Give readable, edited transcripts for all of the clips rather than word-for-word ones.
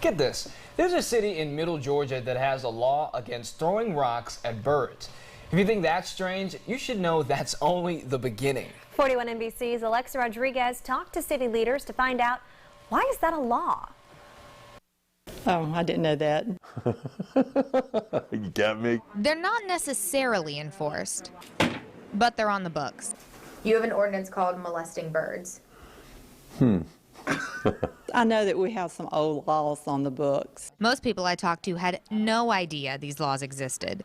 Get this, there's a city in Middle Georgia that has a law against throwing rocks at birds. If you think that's strange, you should know that's only the beginning. 41 NBC's Alexa Rodriguez talked to city leaders to find out, why is that a law? Oh, I didn't know that. You got me. They're not necessarily enforced, but they're on the books. You have an ordinance called molesting birds. I know that we have some old laws on the books. Most people I talked to had no idea these laws existed.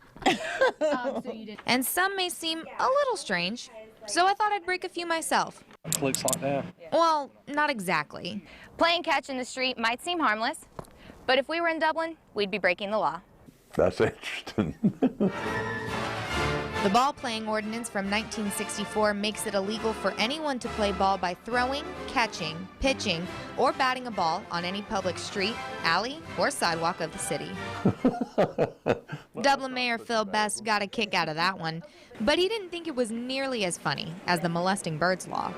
And some may seem a little strange, so I thought I'd break a few myself. Looks like that. Well, not exactly. Playing catch in the street might seem harmless, but if we were in Dublin, we'd be breaking the law. That's interesting. The ball playing ordinance from 1964 makes it illegal for anyone to play ball by throwing, catching, pitching, or batting a ball on any public street, alley, or sidewalk of the city. Dublin Mayor Phil Best got a kick out of that one, but he didn't think it was nearly as funny as the molesting birds law.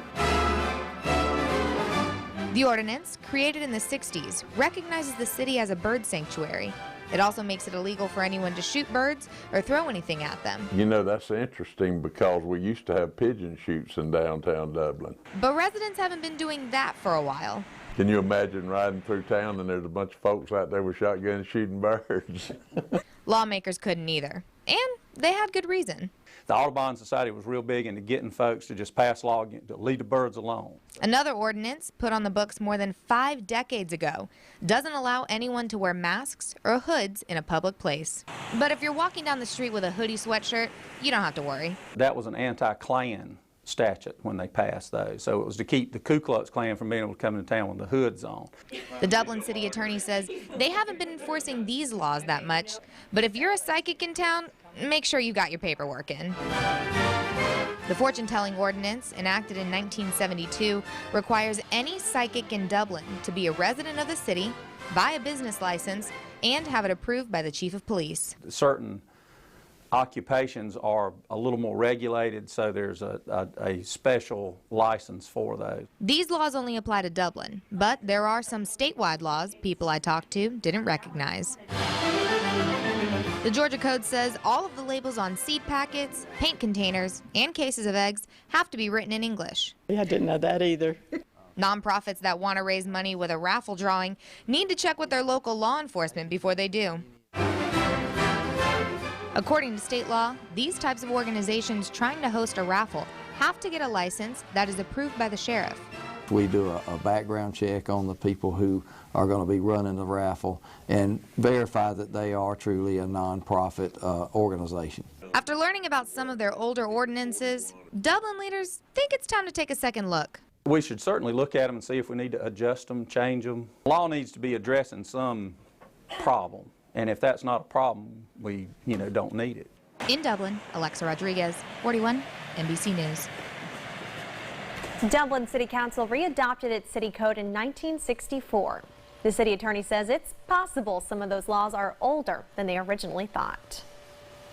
The ordinance, created in the 60s, recognizes the city as a bird sanctuary. It also makes it illegal for anyone to shoot birds or throw anything at them. You know, that's interesting because we used to have pigeon shoots in downtown Dublin. But residents haven't been doing that for a while. Can you imagine riding through town and there's a bunch of folks out there with shotguns shooting birds? Lawmakers couldn't either, and they had good reason. The Audubon Society was real big into getting folks to just pass law to leave the birds alone. Another ordinance, put on the books more than 5 decades ago, doesn't allow anyone to wear masks or hoods in a public place. But if you're walking down the street with a hoodie sweatshirt, you don't have to worry. That was an anti-Klan statute when they passed those. So it was to keep the Ku Klux Klan from being able to come into town with the hoods on. The Dublin city attorney says they haven't been enforcing these laws that much, but if you're a psychic in town, make sure you got your paperwork in. The fortune-telling ordinance, enacted in 1972, requires any psychic in Dublin to be a resident of the city, buy a business license, and have it approved by the chief of police. Certain occupations are a little more regulated, so there's a special license for those. These laws only apply to Dublin, but there are some statewide laws people I talked to didn't recognize. The Georgia Code says all of the labels on seed packets, paint containers, and cases of eggs have to be written in English. Yeah, I didn't know that either. Nonprofits that want to raise money with a raffle drawing need to check with their local law enforcement before they do. According to state law, these types of organizations trying to host a raffle have to get a license that is approved by the sheriff. We do a background check on the people who are going to be running the raffle and verify that they are truly a nonprofit organization. After learning about some of their older ordinances, Dublin leaders think it's time to take a second look. We should certainly look at them and see if we need to adjust them, change them. Law needs to be addressing some problem, and if that's not a problem, we don't need it. In Dublin, Alexa Rodriguez, 41 NBC News. Dublin City Council readopted its city code in 1964. The city attorney says it's possible some of those laws are older than they originally thought.